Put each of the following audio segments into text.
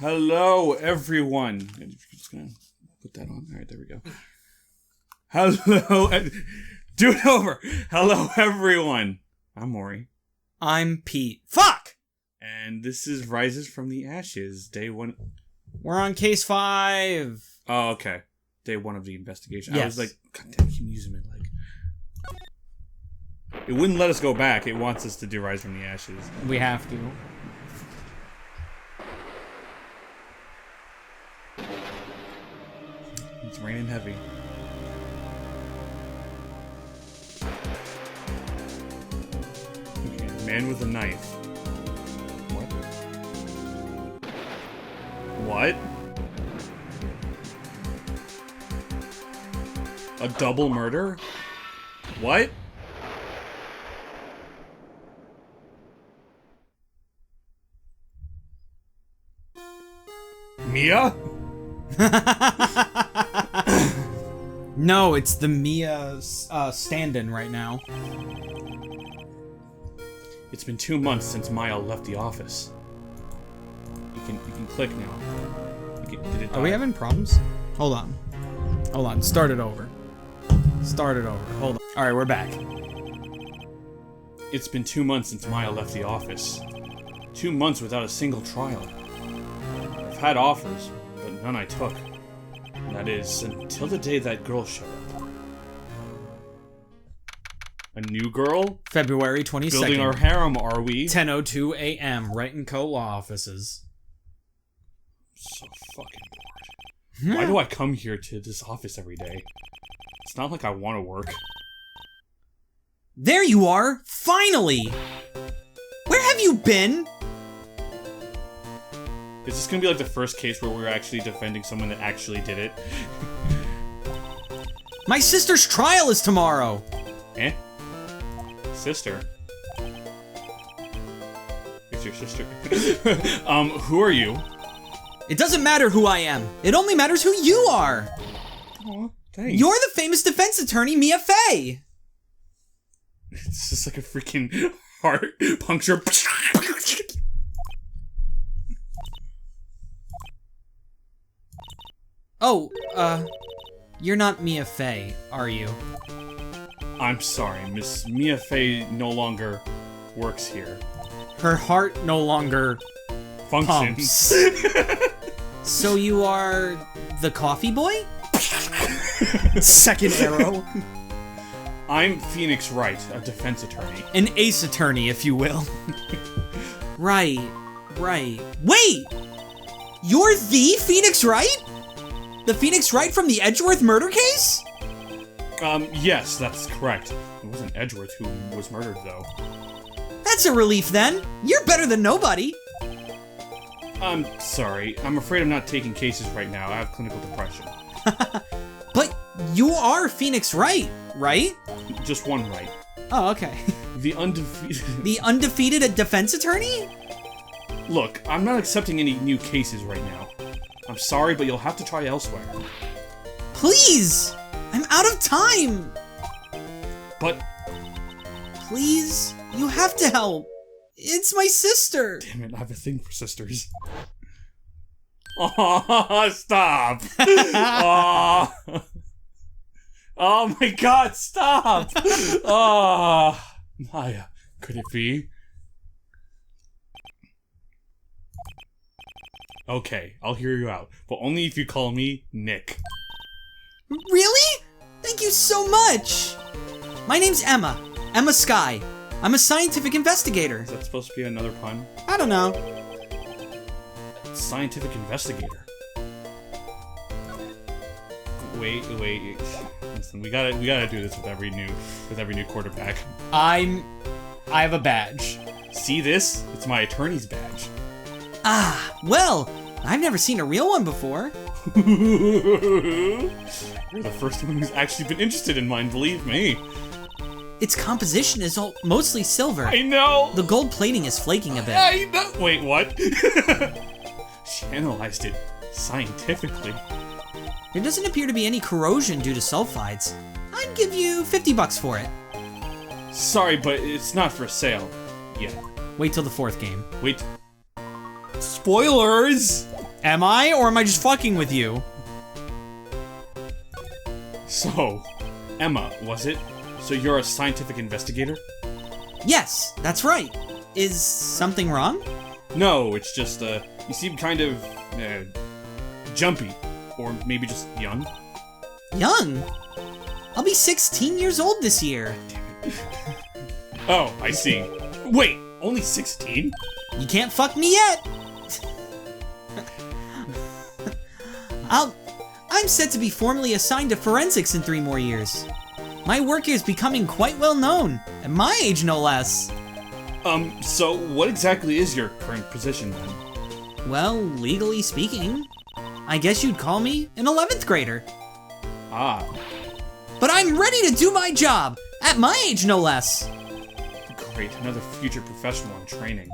Hello, everyone. I'm just gonna put that on. All right, there we go. Hello. Do it over. Hello, everyone. I'm Mori. I'm Pete. Fuck! And this is Rises from the Ashes, day 1. We're on case 5. Oh, okay. Day 1 of the investigation. Yes. I was like, God damn, keep using my leg. It wouldn't let us go back. It wants us to do Rise from the Ashes. We have to. It's raining heavy. Okay, man with a knife. What? A double murder? What? Mia? No, it's the Mia stand-in right now. It's been 2 months since Maya left the office. You can click now. Are we having problems? Hold on. Start it over. Hold on. Alright, we're back. It's been 2 months since Maya left the office. 2 months without a single trial. I've had offers, but none I took. That is, until the day that girl showed up. A new girl? February 22nd. Building our harem, are we? 10:02 a.m. Wright & Co. law offices. So fucking bored. Why do I come here to this office every day? It's not like I want to work. There you are! Finally! Where have you been? Is this gonna be like the first case where we're actually defending someone that actually did it? My sister's trial is tomorrow! Eh? Sister? It's your sister. Who are you? It doesn't matter who I am. It only matters who you are! Aw, thanks. You're the famous defense attorney, Mia Fey! It's just like a freaking heart puncture. Oh, you're not Mia Fey, are you? I'm sorry, Miss Mia Fey no longer works here. Her heart no longer Functions. pumps. So you are the coffee boy? Second arrow. I'm Phoenix Wright, a defense attorney. An ace attorney, if you will. Right. Wait! You're the Phoenix Wright? The Phoenix Wright from the Edgeworth murder case? Yes, that's correct. It wasn't Edgeworth who was murdered, though. That's a relief, then. You're better than nobody. I'm sorry. I'm afraid I'm not taking cases right now. I have clinical depression. But you are Phoenix Wright, right? Just one right. Oh, okay. The undefeated... The undefeated defense attorney? Look, I'm not accepting any new cases right now. I'm sorry, but you'll have to try elsewhere. Please! I'm out of time! But... Please? You have to help. It's my sister. Damn it, I have a thing for sisters. Oh, stop! Oh. Oh my god, stop! Oh, Maya, could it be? Okay, I'll hear you out, but only if you call me Nick. Really? Thank you so much! My name's Emma. Emma Sky. I'm a scientific investigator. Is that supposed to be another pun? I don't know. Scientific investigator. Wait. Listen, we gotta do this with every new quarterback. I have a badge. See this? It's my attorney's badge. Ah, well, I've never seen a real one before. You're the first one who's actually been interested in mine, believe me. Its composition is mostly silver. I know! The gold plating is flaking a bit. I know! Wait, what? She analyzed it scientifically. There doesn't appear to be any corrosion due to sulfides. I'd give you $50 for it. Sorry, but it's not for sale. Yet. Wait till the fourth game. Wait. Spoilers! Am I, or am I just fucking with you? So, Emma, was it? So you're a scientific investigator? Yes, that's right. Is something wrong? No, it's just, you seem kind of, jumpy. Or maybe just young. Young? I'll be 16 years old this year. Oh, I see. Wait, only 16? You can't fuck me yet. I'm set to be formally assigned to forensics in 3 more years. My work is becoming quite well known, at my age no less. So what exactly is your current position then? Well, legally speaking, I guess you'd call me an 11th grader. Ah. But I'm ready to do my job, at my age no less. Great, another future professional in training.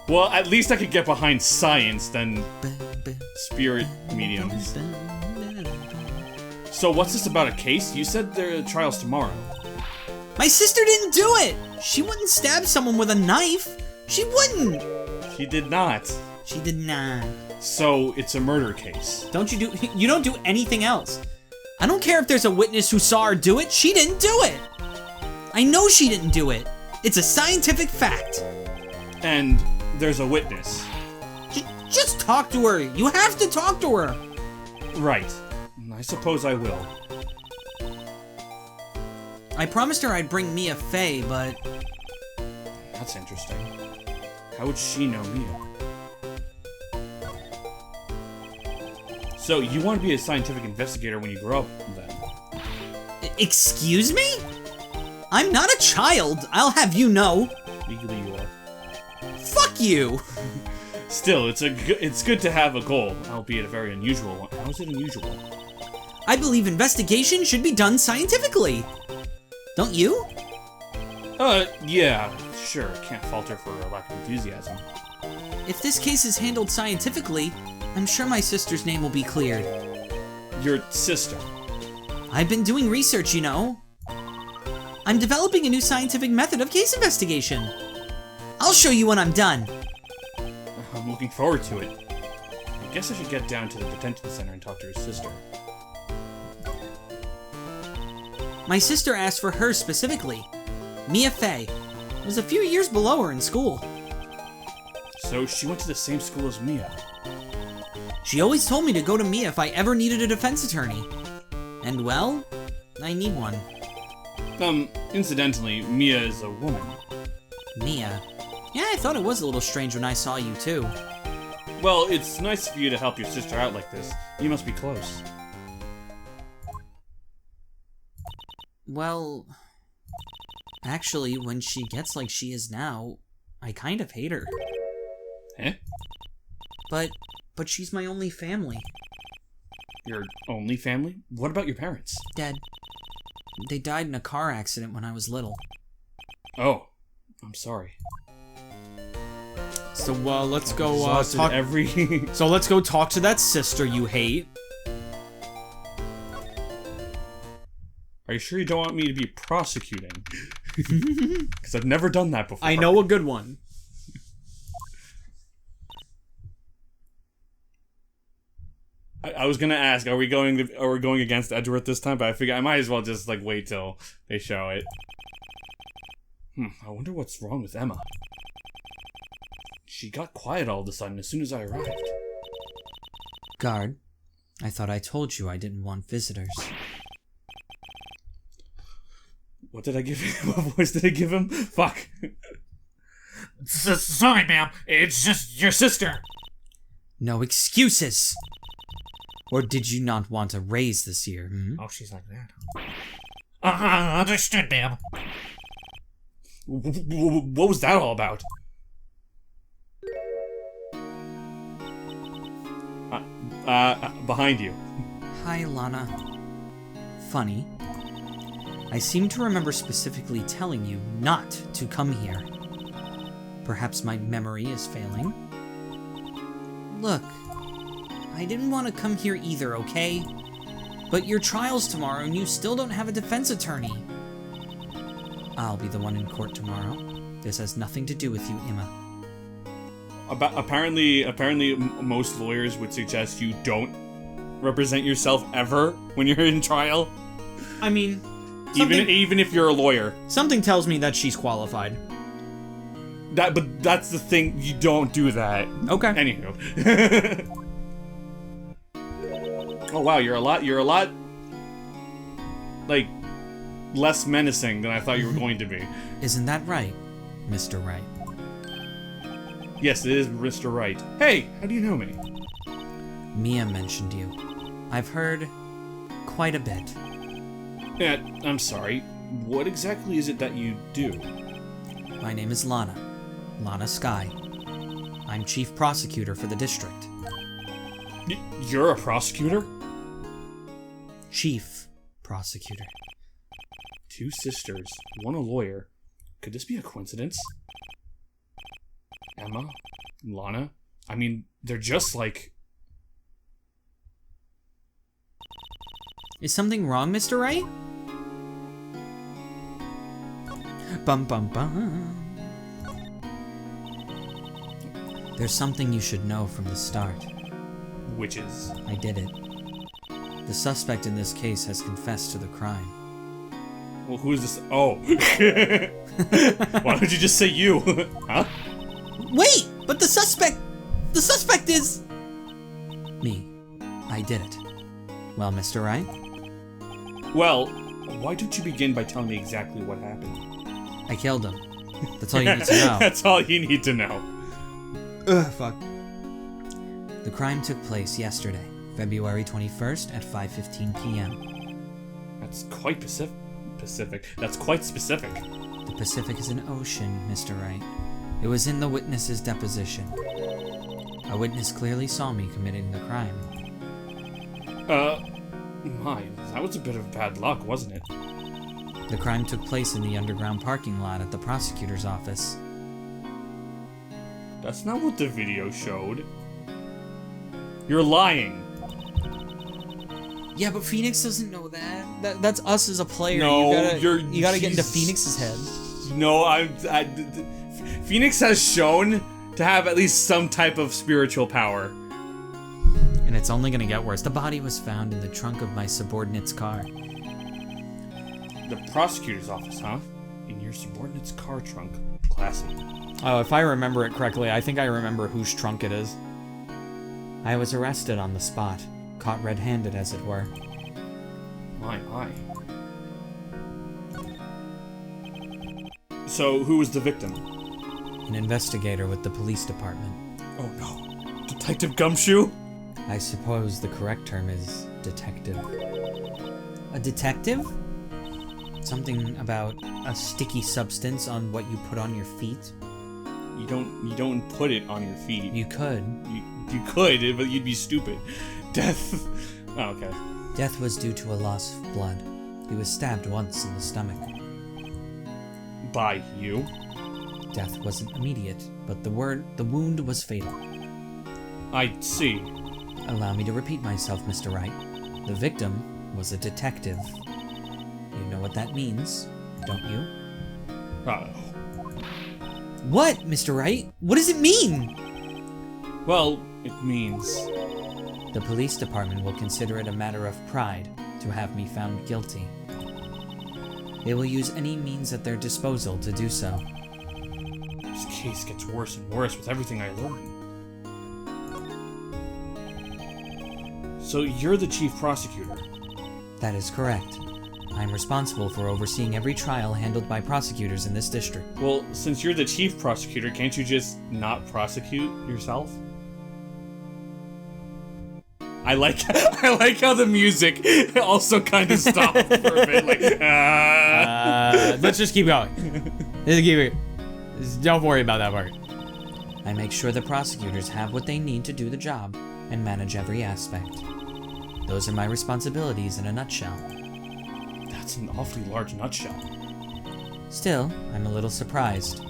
Well, at least I could get behind science than spirit mediums. So what's this about a case? You said there are trials tomorrow. My sister didn't do it! She wouldn't stab someone with a knife. She wouldn't! She did not. She did not. So it's a murder case. You don't do anything else. I don't care if there's a witness who saw her do it. She didn't do it. I know she didn't do it. It's a scientific fact. And there's a witness. Just talk to her. You have to talk to her. Right. I suppose I will. I promised her I'd bring Mia Fey, but... That's interesting. How would she know Mia? So, you want to be a scientific investigator when you grow up, then? Excuse me? I'm not a child, I'll have you know. Legally you are. Fuck you! Still, it's good to have a goal, albeit a very unusual one. How is it unusual? I believe investigation should be done scientifically. Don't you? Yeah, sure. Can't falter for a lack of enthusiasm. If this case is handled scientifically, I'm sure my sister's name will be cleared. Your sister? I've been doing research, you know. I'm developing a new scientific method of case investigation. I'll show you when I'm done. I'm looking forward to it. I guess I should get down to the detention center and talk to her sister. My sister asked for her specifically. Mia Fey was a few years below her in school. So she went to the same school as Mia. She always told me to go to Mia if I ever needed a defense attorney. And well, I need one. Incidentally, Mia is a woman. Mia? Yeah, I thought it was a little strange when I saw you too. Well, it's nice of you to help your sister out like this. You must be close. Well, actually, when she gets like she is now, I kind of hate her. Eh? But she's my only family. Your only family? What about your parents? Dead. They died in a car accident when I was little. Oh, I'm sorry. So, let's go, talk... So let's go talk to that sister you hate. Are you sure you don't want me to be prosecuting? Because I've never done that before. I know a good one. I was gonna ask, are we going against Edgeworth this time? But I figure I might as well just like wait till they show it. I wonder what's wrong with Emma. She got quiet all of a sudden as soon as I arrived. Guard, I thought I told you I didn't want visitors. What did I give him? What voice did I give him? Fuck. Sorry, ma'am. It's just your sister. No excuses! Or did you not want a raise this year, Oh, she's like that. Understood, ma'am. What was that all about? Behind you. Hi, Lana. Funny. I seem to remember specifically telling you not to come here. Perhaps my memory is failing? Look, I didn't want to come here either, okay? But your trial's tomorrow and you still don't have a defense attorney. I'll be the one in court tomorrow. This has nothing to do with you, Emma. Apparently, most lawyers would suggest you don't represent yourself ever when you're in trial, I mean, even if you're a lawyer. something tells me that she's qualified. But that's the thing. You don't do that. Okay. Anywho. Oh wow, you're a lot, like, less menacing than I thought you were going to be. Isn't that right, Mr. Wright? Yes, it is Mr. Wright. Hey, how do you know me? Mia mentioned you. I've heard quite a bit. Yeah, I'm sorry. What exactly is it that you do? My name is Lana Sky. I'm chief prosecutor for the district. You're a prosecutor? Chief prosecutor. 2 sisters, 1 a lawyer. Could this be a coincidence? Emma? Lana? I mean, they're just like... Is something wrong, Mr. Wright? Bum bum bum. There's something you should know from the start. Witches. I did it. The suspect in this case has confessed to the crime. Well, who is this? Oh. Why don't you just say you? Huh? Wait! But the suspect is... Me. I did it. Well, Mr. Wright? Well, why don't you begin by telling me exactly what happened? I killed him. That's all you need to know. That's all you need to know. Ugh, fuck. The crime took place yesterday, February 21st at 5:15 p.m. That's quite Pacific. That's quite specific. The Pacific is an ocean, Mr. Wright. It was in the witness's deposition. A witness clearly saw me committing the crime. That was a bit of bad luck, wasn't it? The crime took place in the underground parking lot at the prosecutor's office. That's not what the video showed. You're lying. Yeah, but Phoenix doesn't know that. That's us as a player. No, you gotta get into Phoenix's head. No, Phoenix has shown to have at least some type of spiritual power. And it's only gonna get worse. The body was found in the trunk of my subordinate's car. The prosecutor's office, huh? In your subordinate's car trunk. Classy. Oh, if I remember it correctly, I think I remember whose trunk it is. I was arrested on the spot, caught red-handed as it were. My. So, who was the victim? An investigator with the police department. Oh no. Detective Gumshoe? I suppose the correct term is detective. A detective? Something about a sticky substance on what you put on your feet? You don't put it on your feet. You could. You could, but you'd be stupid. Death. Oh, okay. Death was due to a loss of blood. He was stabbed once in the stomach. By you? Death wasn't immediate, but the wound was fatal. I see. Allow me to repeat myself, Mr. Wright. The victim was a detective. You know what that means, don't you? What, Mr. Wright? What does it mean? Well, it means... The police department will consider it a matter of pride to have me found guilty. They will use any means at their disposal to do so. This case gets worse and worse with everything I learn. So you're the chief prosecutor? That is correct. I am responsible for overseeing every trial handled by prosecutors in this district. Well, since you're the chief prosecutor, can't you just not prosecute yourself? I like how the music also kind of stopped for a bit. Like, let's just keep going. Don't worry about that part. I make sure the prosecutors have what they need to do the job and manage every aspect. Those are my responsibilities in a nutshell. That's an awfully large nutshell. Still, I'm a little surprised.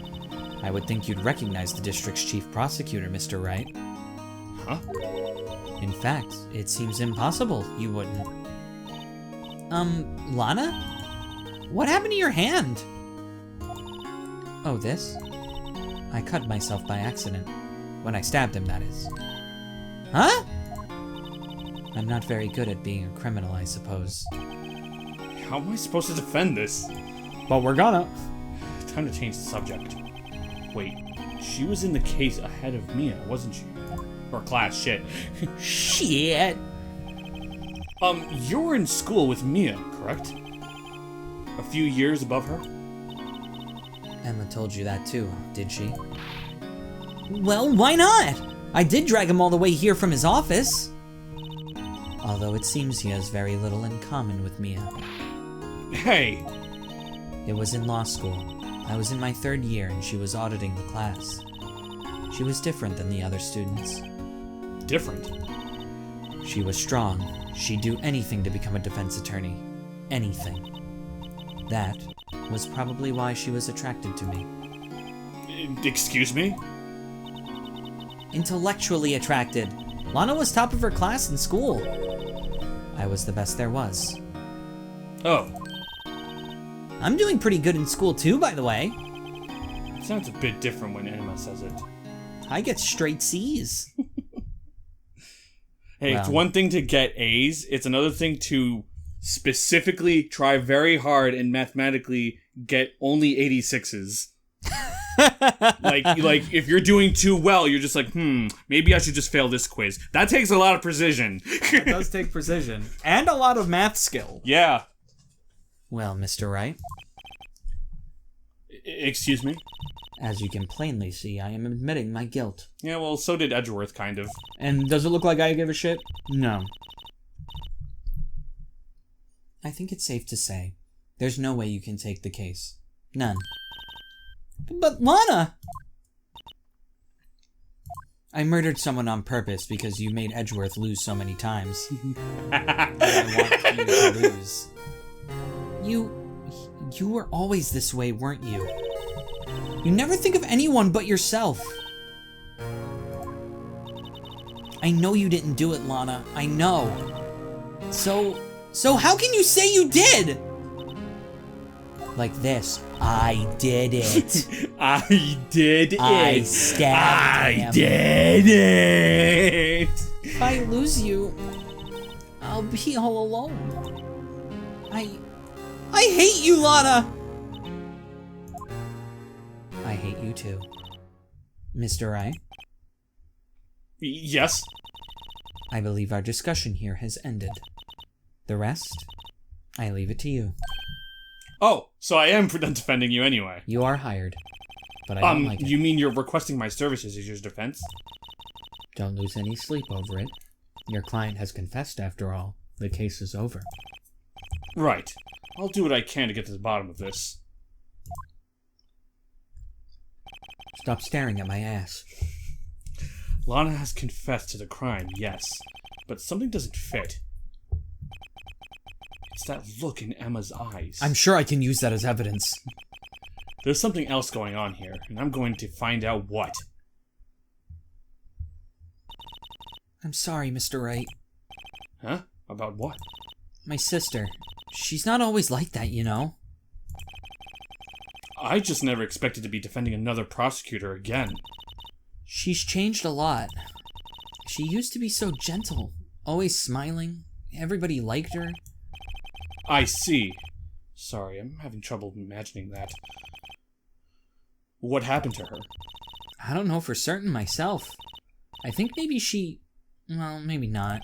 I would think you'd recognize the district's chief prosecutor, Mr. Wright. Huh? In fact, it seems impossible you wouldn't. Lana? What happened to your hand? Oh, this? I cut myself by accident. When I stabbed him, that is. Huh? I'm not very good at being a criminal, I suppose. How am I supposed to defend this? But we're gonna. Time to change the subject. Wait, she was in the case ahead of Mia, wasn't she? Or class, shit. Shit. You were in school with Mia, correct? A few years above her? Emma told you that too, did she? Well, why not? I did drag him all the way here from his office. Although it seems he has very little in common with Mia. Hey! It was in law school. I was in my 3rd year and she was auditing the class. She was different than the other students. Different? She was strong. She'd do anything to become a defense attorney. Anything. That was probably why she was attracted to me. Excuse me? Intellectually attracted. Lana was top of her class in school. I was the best there was. Oh. I'm doing pretty good in school too, by the way. It sounds a bit different when Emma says it. I get straight C's. Hey, it's one thing to get A's, it's another thing to specifically try very hard and mathematically get only 86s. like if you're doing too well, you're just like, maybe I should just fail this quiz. That takes a lot of precision. It does take precision. And a lot of math skill. Yeah. Well, Mr. Wright. Excuse me? As you can plainly see, I am admitting my guilt. Yeah, well, so did Edgeworth, kind of. And does it look like I give a shit? No. I think it's safe to say, there's no way you can take the case. None. But Lana! I murdered someone on purpose because you made Edgeworth lose so many times. And I want you to lose. You were always this way, weren't you? You never think of anyone but yourself. I know you didn't do it, Lana. I know. So how can you say you did? Like this. I did it. I did it. I stabbed him. I did it. If I lose you, I'll be all alone. I hate you, Lana! I hate you too. Mr. Wright? Yes? I believe our discussion here has ended. The rest, I leave it to you. Oh, so I am done defending you anyway. You are hired, but I don't like it. You mean you're requesting my services as your defense? Don't lose any sleep over it. Your client has confessed after all. The case is over. Right. I'll do what I can to get to the bottom of this. Stop staring at my ass. Lana has confessed to the crime, yes. But something doesn't fit. It's that look in Emma's eyes. I'm sure I can use that as evidence. There's something else going on here, and I'm going to find out what. I'm sorry, Mr. Wright. Huh? About what? My sister. She's not always like that, you know. I just never expected to be defending another prosecutor again. She's changed a lot. She used to be so gentle, always smiling. Everybody liked her. I see. Sorry, I'm having trouble imagining that. What happened to her? I don't know for certain myself. I think maybe well, maybe not.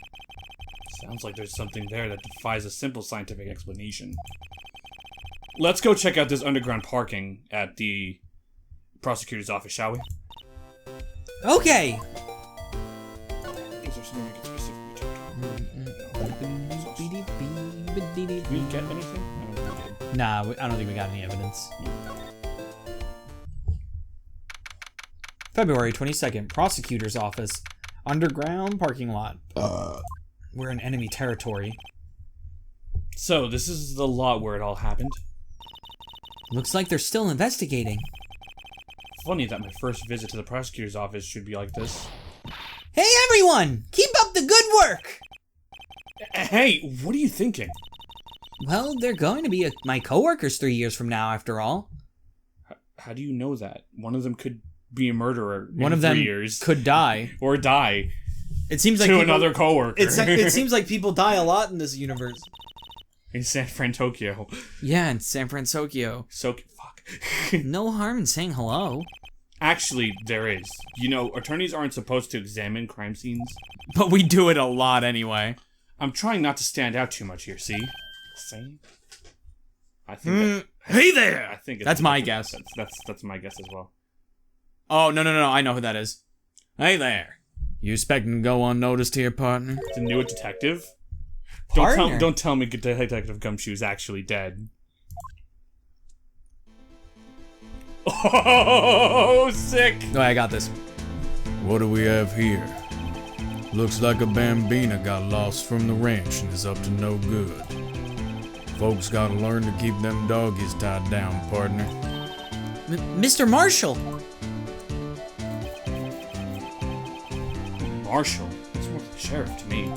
Sounds like there's something there that defies a simple scientific explanation. Let's go check out this underground parking at the prosecutor's office, shall we? Okay! Is there something we can specifically talk about? Did we get anything? I don't think we did. Nah, I don't think we got any evidence. February 22nd, prosecutor's office. Underground parking lot. We're in enemy territory. So, this is the lot where it all happened? Looks like they're still investigating. Funny that my first visit to the prosecutor's office should be like this. Hey everyone! Keep up the good work! Hey, what are you thinking? Well, they're going to be my coworkers 3 years from now, after all. How do you know that? One of them could be a murderer One in of them 3 years. could die. Or die It seems like to people, another coworker. It seems like people die a lot in this universe. in San Fran, Tokyo. Yeah, in San Francisco. Fuck. No harm in saying hello. Actually, there is. You know, attorneys aren't supposed to examine crime scenes. But we do it a lot anyway. I'm trying not to stand out too much here, see? See? I think Hey there! I think That's my guess. That's my guess as well. Oh, no, I know who that is. Hey there. You expecting to go unnoticed here, partner? The new detective? Partner? Don't tell me Detective Gumshoe's actually dead. Oh, sick! Oh, I got this. What do we have here? Looks like a bambina got lost from the ranch and is up to no good. Folks gotta learn to keep them doggies tied down, partner. Mr. Marshall! Marshall? It's more like the sheriff to me.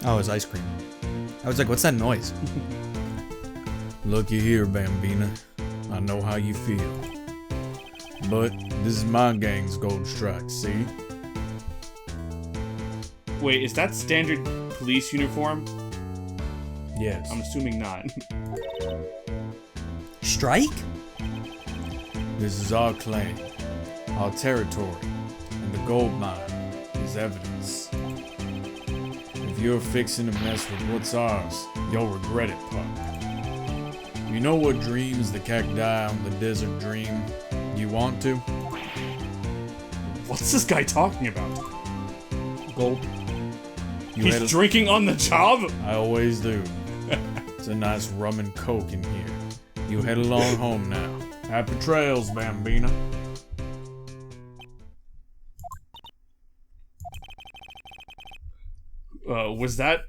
Oh, it's ice cream. I was like, what's that noise? Looky here, bambina. I know how you feel. But this is my gang's gold strike, see? Wait, is that standard police uniform? Yes. I'm assuming not. Strike? This is our claim, our territory, and the gold mine is evidence. If you're fixing to mess with what's ours, you'll regret it, partner. You know what dreams the cacti on the desert dream? You want to? What's this guy talking about? Gold. He's drinking on the job? I always do. It's a nice rum and coke in here. You head along home now. Happy trails, bambina. Was that,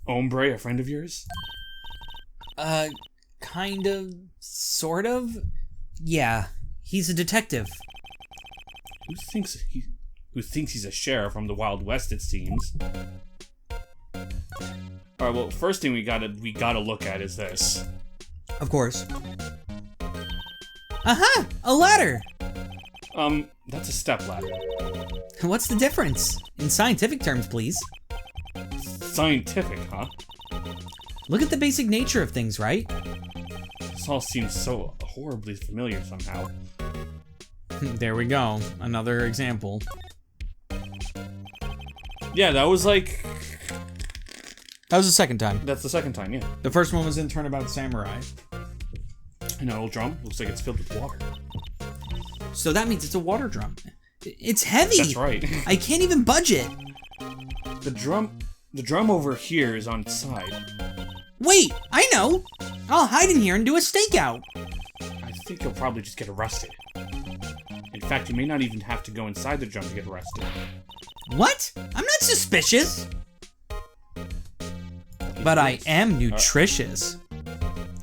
Ombre a friend of yours? Kind of, sort of? Yeah, he's a detective. Who thinks he's a sheriff from the Wild West, it seems. Alright, well, first thing we gotta look at is this. Of course. Aha! A ladder! That's a stepladder. What's the difference? In scientific terms, please. Scientific, huh? Look at the basic nature of things, right? This all seems so horribly familiar somehow. There we go. Another example. Yeah, that was like... That was the second time. That's the second time, yeah. The first one was in Turnabout Samurai. An old drum. Looks like it's filled with water. So that means it's a water drum. It's heavy! That's right. I can't even budge it! The drum over here is on its side. Wait! I know! I'll hide in here and do a stakeout! I think you'll probably just get arrested. In fact, you may not even have to go inside the drum to get arrested. What? I'm not suspicious! But I am nutritious.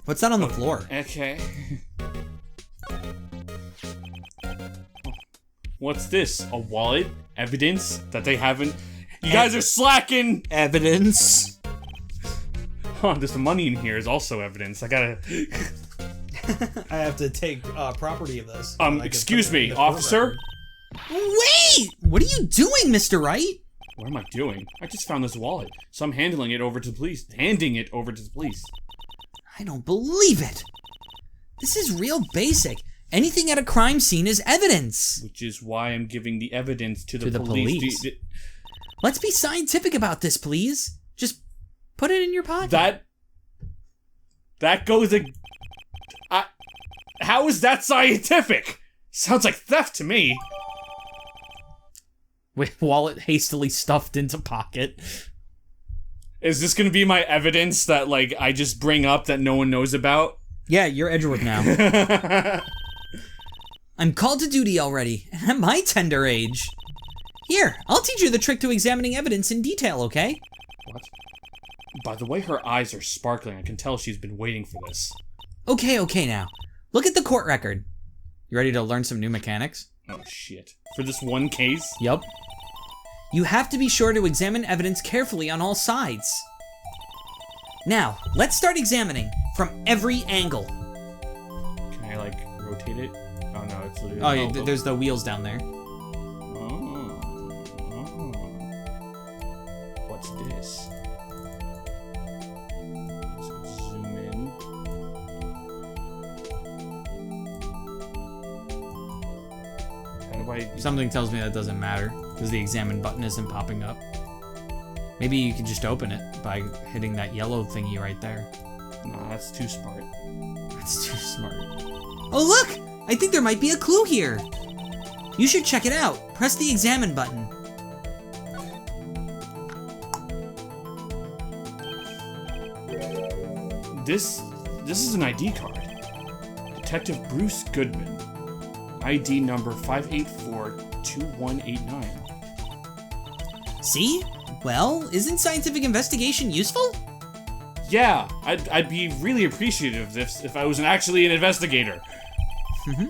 What's that on the floor? Okay. What's this? A wallet? Evidence that they haven't... You guys are slacking! Evidence. Huh, there's some money in here is also evidence. I gotta... I have to take property of this. Excuse me, officer? Wait! What are you doing, Mr. Wright? What am I doing? I just found this wallet, so I'm handing it over to the police. Handing it over to the police. I don't believe it. This is real basic. Anything at a crime scene is evidence. Which is why I'm giving the evidence to the police. Let's be scientific about this, please. Just put it in your pocket. That goes... How is that scientific? Sounds like theft to me. With wallet hastily stuffed into pocket. Is this gonna be my evidence that, like, I just bring up that no one knows about? Yeah, you're Edgeworth now. I'm called to duty already, at my tender age. Here, I'll teach you the trick to examining evidence in detail, okay? What? By the way her eyes are sparkling, I can tell she's been waiting for this. Okay now. Look at the court record. You ready to learn some new mechanics? Oh, shit. For this one case? Yup. You have to be sure to examine evidence carefully on all sides. Now, let's start examining from every angle. Can I, like, rotate it? actually. Oh, yeah, there's the wheels down there. Oh. What's this? Let's zoom in. How do I... Something tells me that doesn't matter, because the examine button isn't popping up. Maybe you can just open it by hitting that yellow thingy right there. Nah, that's too smart. That's too smart. Oh, look! I think there might be a clue here. You should check it out. Press the examine button. This is an ID card. Detective Bruce Goodman. ID number 5842189. See? Well, isn't scientific investigation useful? Yeah, I'd be really appreciative if I was actually an investigator. Mm-hmm.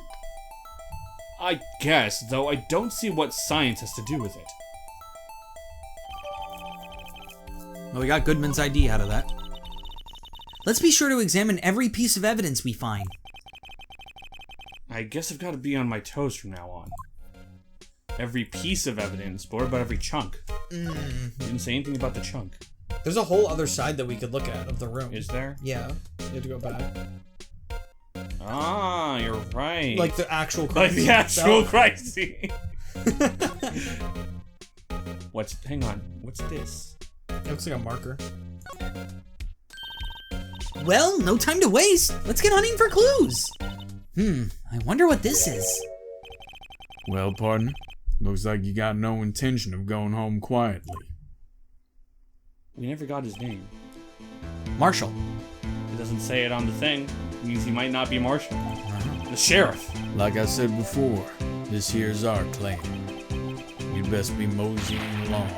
I guess, though I don't see what science has to do with it. Well, we got Goodman's ID out of that. Let's be sure to examine every piece of evidence we find. I guess I've got to be on my toes from now on. Every piece of evidence, but what about every chunk? You didn't say anything about the chunk. There's a whole other side that we could look at of the room. Is there? Yeah. You have to go back. Ah, you're right. Like the actual crime Like the scene actual itself. crime scene. Hang on, what's this? It looks like a marker. Well, no time to waste. Let's get hunting for clues. I wonder what this is. Well, partner, looks like you got no intention of going home quietly. We never got his name. Marshall. It doesn't say it on the thing. It means he might not be Marshall. The sheriff. Like I said before, this here's our claim. You'd best be moseying along,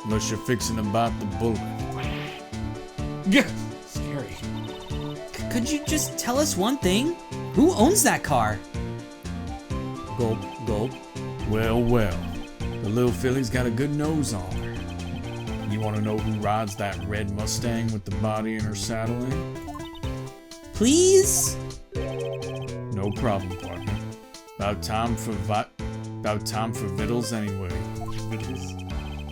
unless you're fixing to bite the bullet. Yeah. Scary. Could you just tell us one thing? Who owns that car? Gulp, gulp. Well, well. The little filly's got a good nose on her. You want to know who rides that red Mustang with the body in her saddle in? Please? No problem, partner. About time for vittles anyway.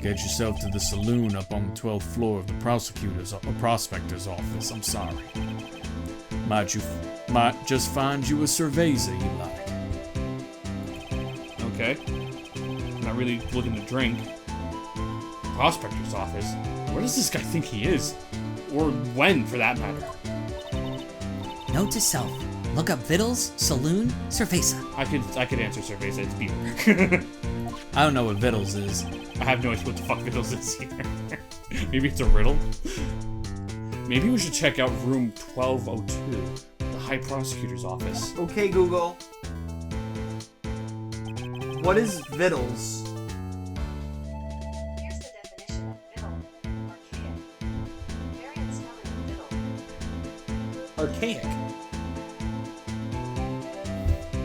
Get yourself to the saloon up on the 12th floor of the prospector's office. I'm sorry. Might just find you a cerveza you like. Okay. Not really looking to drink. Prospector's office? Where does this guy think he is? Or when, for that matter? Note to self. Look up Vittles, Saloon, Cerveza. I could answer Cerveza, it's beer. I don't know what Vittles is. I have no idea what the fuck Vittles is here. Maybe it's a riddle? Maybe we should check out room 1202, the High Prosecutor's office. Okay, Google. What is vittles? Here's the definition of fiddle. Archaic. Variant spelling of fiddle. Archaic.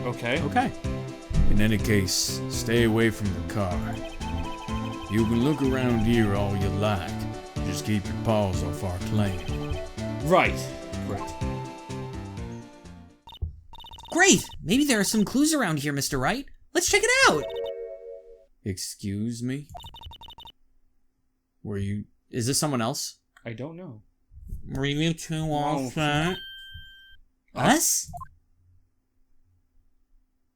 Okay. Okay. In any case, stay away from the car. You can look around here all you like. Just keep your paws off our claim. Right. Great. Great! Maybe there are some clues around here, Mr. Wright. Let's check it out! Excuse me? Were you... Is this someone else? I don't know. Were you two all No. set? Us?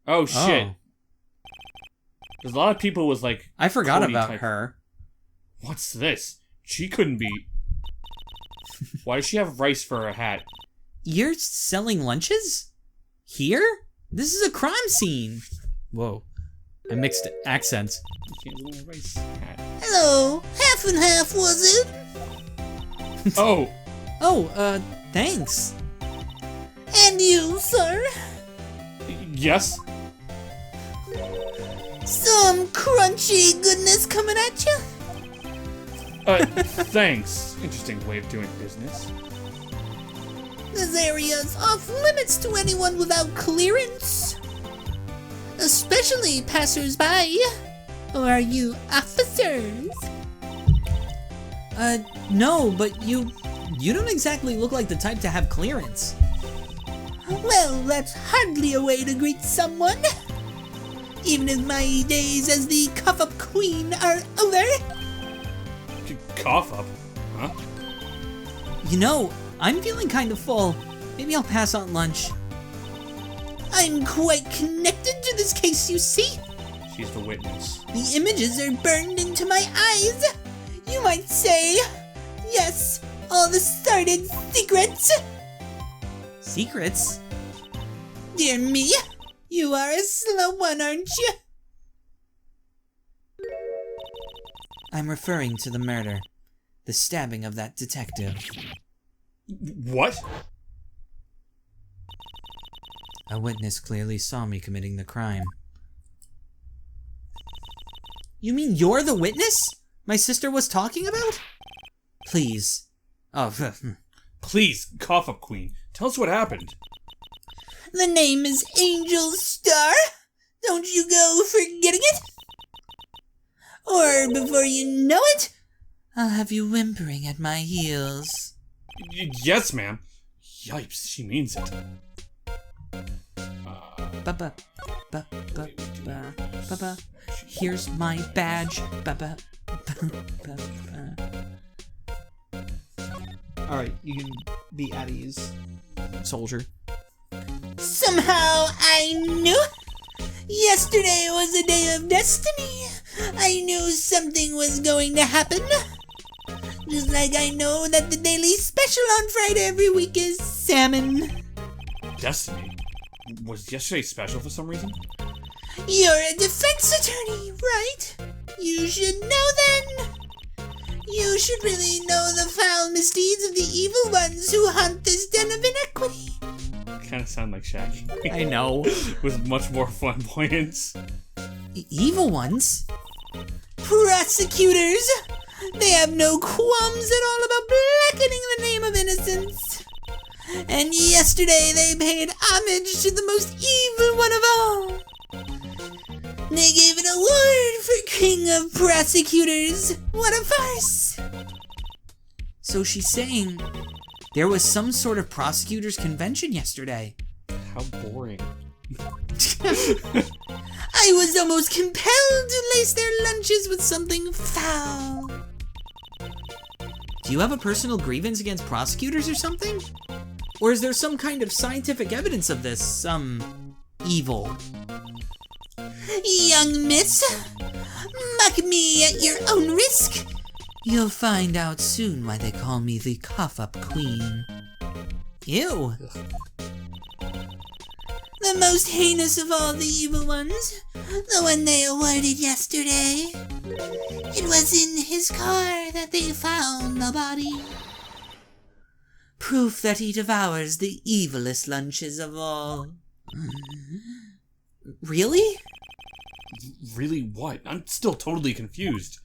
Oh shit. Oh. There's a lot of people with like... I forgot Cody about type- her. What's this? She couldn't be... Why does she have rice for a hat? You're selling lunches? Here? This is a crime scene. Whoa. I mixed accents. You can't wear a rice hat. Hello. Half and half, was it? Oh! Oh, thanks. And you, sir? Yes? Some crunchy goodness coming at you? Thanks. Interesting way of doing business. This area's off limits to anyone without clearance. Especially passers-by. Or are you officers? No, but you don't exactly look like the type to have clearance. Well, that's hardly a way to greet someone. even if my days as the cuff-up queen are over. Cough up? Huh? You know, I'm feeling kind of full. Maybe I'll pass on lunch. I'm quite connected to this case, you see. She's the witness. The images are burned into my eyes. You might say, yes, all the sordid secrets. Secrets? Dear me, you are a slow one, aren't you? I'm referring to the murder. The stabbing of that detective. What? A witness clearly saw me committing the crime. You mean you're the witness my sister was talking about? Please. Oh, Please, cough up, Queen. Tell us what happened. The name is Angel Star. Don't you go forgetting it? Or before you know it, I'll have you whimpering at my heels. Yes, ma'am. Yipes, she means it. Ba-ba, ba-ba, ba-ba. Here's my badge. Ba-ba, ba-ba. Alright, you can be at ease. Soldier. Somehow I knew. Yesterday was a day of destiny. I knew something was going to happen. Just like I know that the daily special on Friday every week is salmon. Destiny? Was yesterday special for some reason? You're a defense attorney, right? You should know then. You should really know the foul misdeeds of the evil ones who haunt this den of inequity. Kind of sound like Shaggy. I know. With much more flamboyance. Evil ones? Prosecutors! They have no qualms at all about blackening the name of innocence. And yesterday they paid homage to the most evil one of all. They gave an award for King of Prosecutors. What a farce! So she's saying there was some sort of prosecutors convention yesterday. How boring. I was almost compelled to lace their lunches with something foul. Do you have a personal grievance against prosecutors or something? Or is there some kind of scientific evidence of this, evil? Young miss, mock me at your own risk. You'll find out soon why they call me the cough-up queen. Ew. The most heinous of all the evil ones, the one they awarded yesterday. It was in his car that they found the body. Proof that he devours the evilest lunches of all. Really? Really what? I'm still totally confused.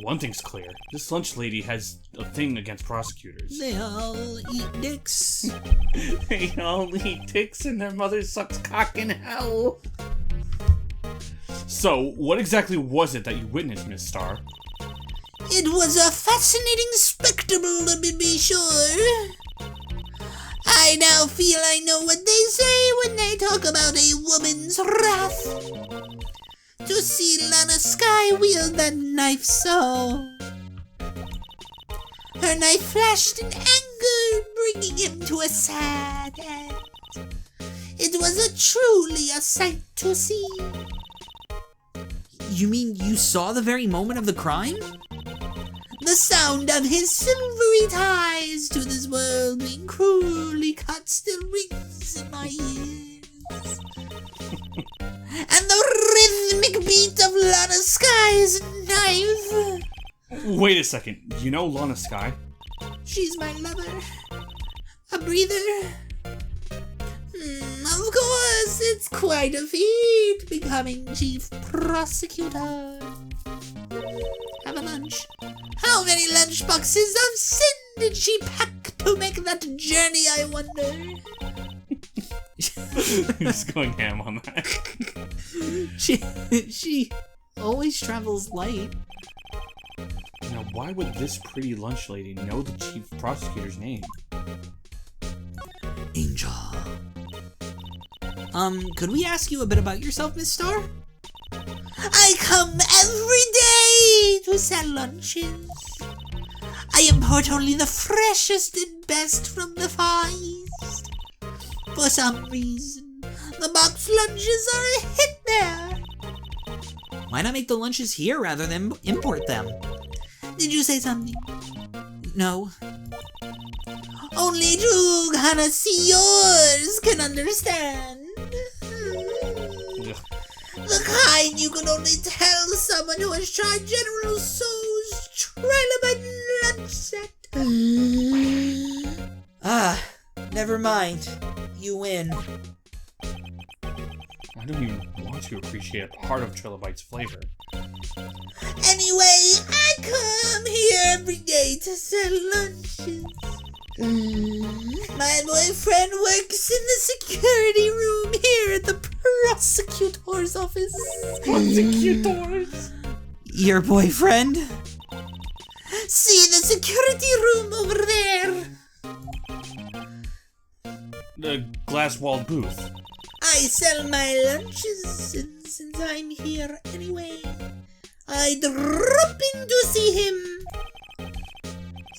One thing's clear. This lunch lady has a thing against prosecutors. They all eat dicks. They all eat dicks and their mother sucks cock in hell. So, what exactly was it that you witnessed, Miss Star? It was a fascinating spectacle, to be sure. I now feel I know what they say when they talk about a woman's wrath. To see Lana Sky wield that knife so. Her knife flashed in anger, bringing him to a sad end. It was truly a sight to see. You mean you saw the very moment of the crime? The sound of his silvery ties to this world being cruelly cut still rings in my ears. And the rhythmic beat of Lana Sky's knife. Wait a second. You know Lana Sky? She's my lover. A breather. Of course, it's quite a feat becoming chief prosecutor. Have a lunch. How many lunch boxes of sin did she pack to make that journey, I wonder? Just going ham on that. She always travels light. Now, why would this pretty lunch lady know the chief prosecutor's name? Angel. Could we ask you a bit about yourself, Miss Star? I come every day to sell lunches. I import only the freshest and best from the Far East. For some reason, the boxed lunches are a hit there. Why not make the lunches here rather than import them? Did you say something? No. Only true connoisseurs can understand. The kind you can only tell someone who has tried General Tso's trilobite lunch set. Never mind. You win. I don't even want to appreciate a part of Trilobite's flavor. Anyway, I come here every day to sell lunches. My boyfriend works in the security room here at the prosecutor's office. Prosecutors? Your boyfriend? See the security room over there. The glass-walled booth. I sell my lunches, and since I'm here anyway, I drop in to see him.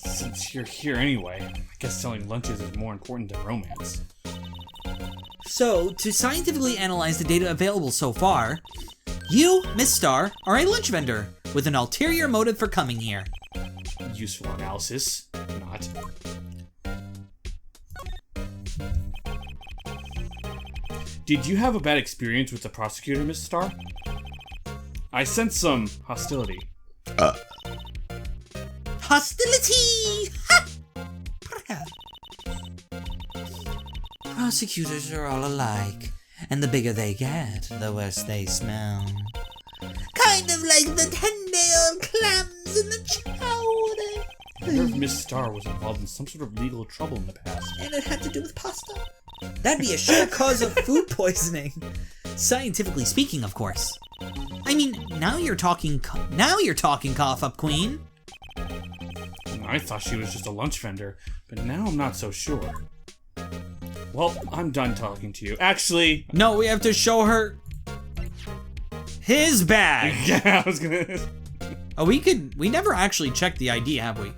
Since you're here anyway, I guess selling lunches is more important than romance. So, to scientifically analyze the data available so far, you, Miss Star, are a lunch vendor with an ulterior motive for coming here. Useful analysis. Not. Did you have a bad experience with the prosecutor, Miss Star? I sense some hostility. Hostility! Ha! Prosecutors are all alike, and the bigger they get, the worse they smell. Kind of like the 10-day-old clams in the chowder. I wonder if Miss Star was involved in some sort of legal trouble in the past. And it had to do with pasta. That'd be a sure cause of food poisoning. Scientifically speaking, of course. I mean, now you're talking cough up, Queen. I thought she was just a lunch vendor, but now I'm not so sure. Well, I'm done talking to you. Actually... No, we have to show her... his bag! Yeah, I was gonna... Oh, we never actually checked the ID, have we?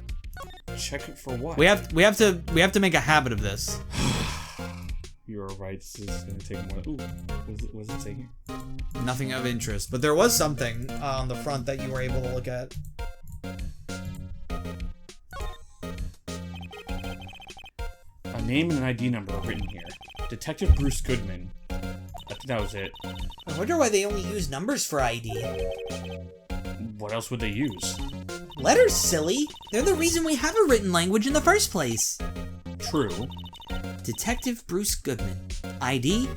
Check it for what? We have to make a habit of this. You're right, this is gonna take more... Ooh, what does it say here? Nothing of interest, but there was something on the front that you were able to look at. A name and an ID number are written here. Detective Bruce Goodman. I think that was it. I wonder why they only use numbers for ID. What else would they use? Letters, silly! They're the reason we have a written language in the first place. True. Detective Bruce Goodman. ID?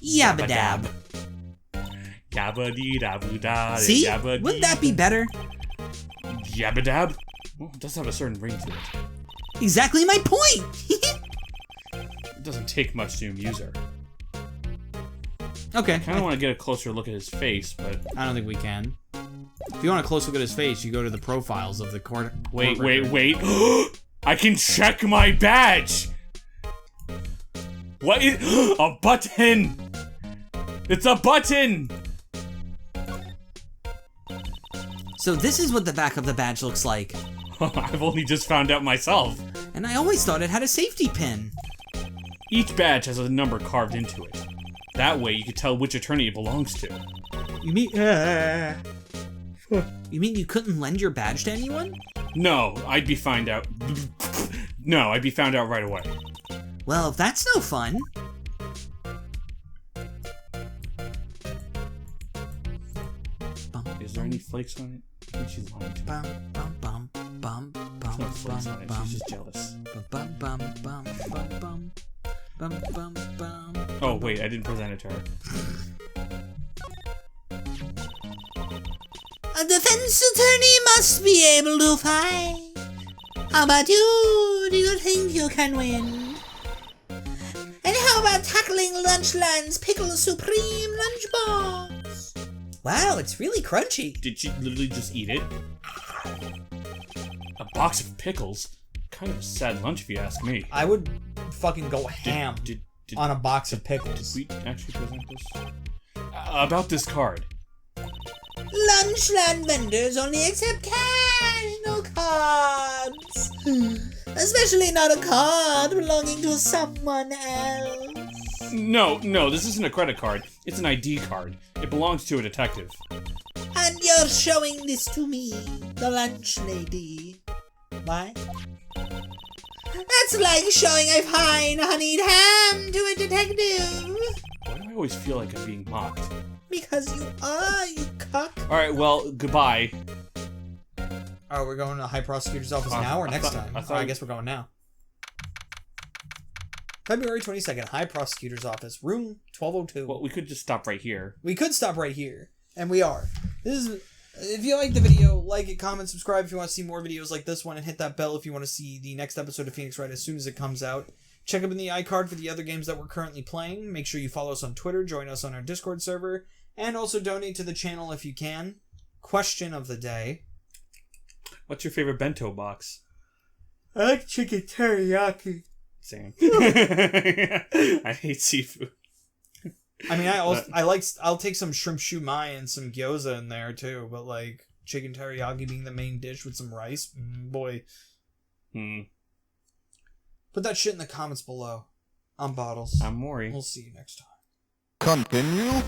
Yabadab. Yabba-dee-da-boo-da. See? Wouldn't that be better? Yabba-dab? Well, it does have a certain ring to it. Exactly my point! It doesn't take much to amuse her. Okay. I kind of want to get a closer look at his face, but... I don't think we can. If you want a close look at his face, you go to the profiles of the court. Wait. I can check my badge! What is... a button! It's a button! So this is what the back of the badge looks like. I've only just found out myself. And I always thought it had a safety pin. Each badge has a number carved into it. That way you can tell which attorney it belongs to. You mean... You mean you couldn't lend your badge to anyone? No, I'd be found out... No, I'd be found out right away. Well, if that's no fun... Is there any flakes on it? I think she's lying to me. There's no flakes on it, she's just jealous. Oh, wait, I didn't present it to her. A defense attorney must be able to fight. How about you? Do you think you can win? And how about tackling Lunchland's Pickle Supreme Lunchbox? Wow, it's really crunchy. Did she literally just eat it? A box of pickles? Kind of a sad lunch if you ask me. I would fucking go ham. Did on a box of pickles. we actually present this? About this card. Lunchland vendors only accept cash, no cards. Especially not a card belonging to someone else. No, this isn't a credit card. It's an ID card. It belongs to a detective. And you're showing this to me, the lunch lady. Why? That's like showing a fine honeyed ham to a detective. Why do I always feel like I'm being mocked? Because you are, you cuck. Alright, well, goodbye. Oh, we're going to the High Prosecutor's Office now or next time? I I guess we're going now. February 22nd, High Prosecutor's Office, room 1202. Well, we could just stop right here. We could stop right here, and we are. This is. If you like the video, like it, comment, subscribe if you want to see more videos like this one, and hit that bell if you want to see the next episode of Phoenix Wright as soon as it comes out. Check up in the iCard for the other games that we're currently playing. Make sure you follow us on Twitter, join us on our Discord server, and also donate to the channel if you can. Question of the day. What's your favorite bento box? I like chicken teriyaki. Same. I hate seafood. I mean, I'll take some shrimp shumai and some gyoza in there too, but like chicken teriyaki being the main dish with some rice, boy. Put that shit in the comments below. I'm Bottles. I'm Mori. We'll see you next time. Continue.